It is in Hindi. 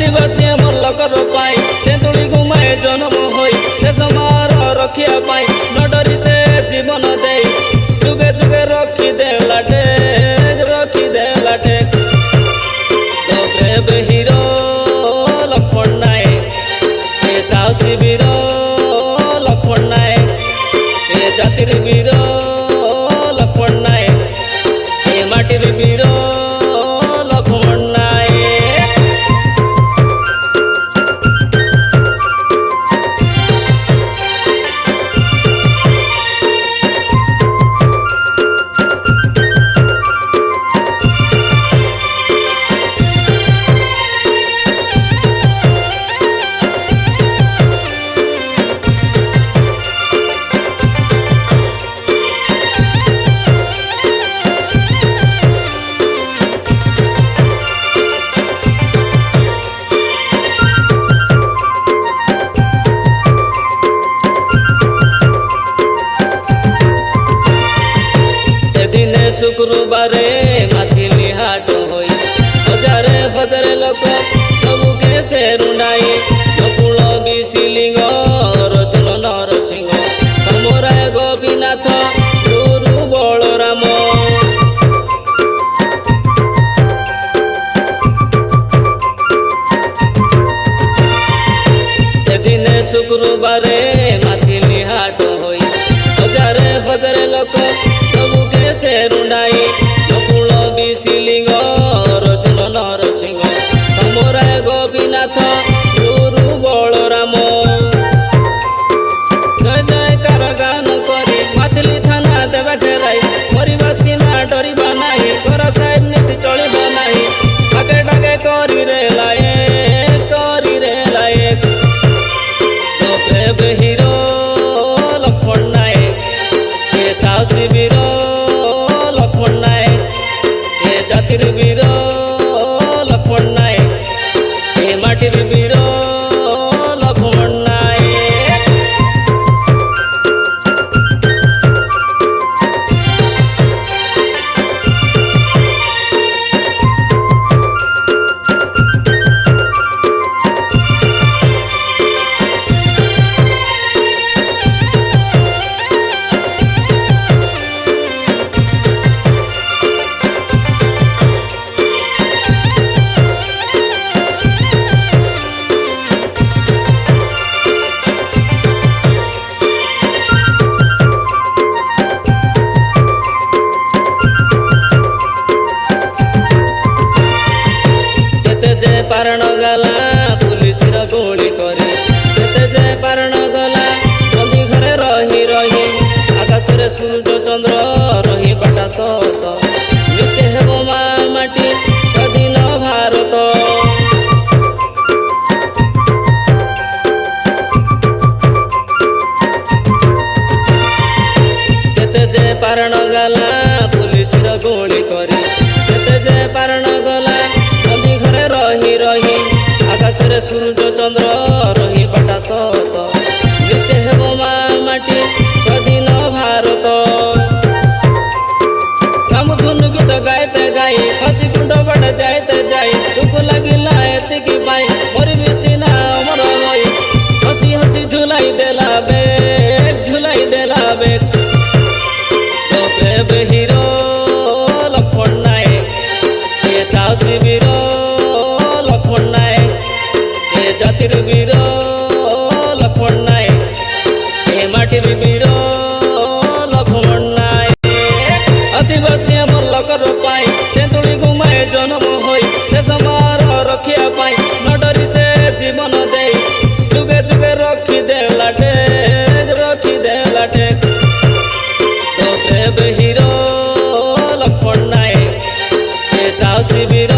आदिवासी मल्लकर पाई तेंतुली घुमाए जन्म होई देश मार रखिया पाई न डरी से जीवन दे जुगे जुगे रखी देला टेक तो प्रेम हीरो लक्ष्मण नायक ए साहसी वीर लक्ष्मण नायक ए जातिर वीर लक्ष्मण नायक ए माटिर वीर लक्ष्मण नायक। शुक्रबारे माथिली हाट होई हजारे हजारे लोक सबु के से रुंडाई नकुल बिशिलिंग रतन नरसिंह समराय गोपीनाथ गुरु बलराम से दिन शुक्रबारे माथिली हाट होई हजारे हजारे लोक सबु के से रुंडाई नकुल बिशिलिंग रतन नरसिंह समराय गोपीनाथ गुरु बलराम जय जयकार गान करी माथिली थाना देवा घेराई मरिबा सीना डरिबा नाही घर साइड नीति चलिबा नाही आगे डागे करी रे लायक तो प्रेम हीरो लक्ष्मण नायक ए साहसी वीर लक्ष्मण नायक ए जातिर वीर लक्ष्मण नायक ए माटिर वीर लक्ष्मण नायक। पारण गला पुलिस गोली करे केते जे पारण गला नदी घरे रही रही आकाश रे सूर्य चंद्र रही बाटा सत निश्चय हेबो माटी स्वाधीन भारत केते जे पारण गला पुलिस गोली करे केते जे पारण गला नदी घरे रही रही आकाश रे सूर्य चंद्र रही बाटा सत निश्चय हेबो माटी स्वाधीन भारत रामधुन गीत गाइते गाई फांसी कुंड बाटे जाइते जाई दुख लागिला एतिकी पाई मरिबी सीना अमर होई हसी हसी झुलाई देला बेग तो प्रेम हीरो लक्ष्मण नायक ए साहसी वीर लक्ष्मण नायक ए जातिर वीर लक्ष्मण नायक ए माटिर वीर लक्ष्मण नायक आदिवासी मल्लकर पाई तेंतुली घुमाए जन्म होई देश मार रखिया पाई न डरी से जीवन दे जुगे जुगे रखी देला टेक तो प्रेम हीरो लक्ष्मण नायक ए साहसी वीर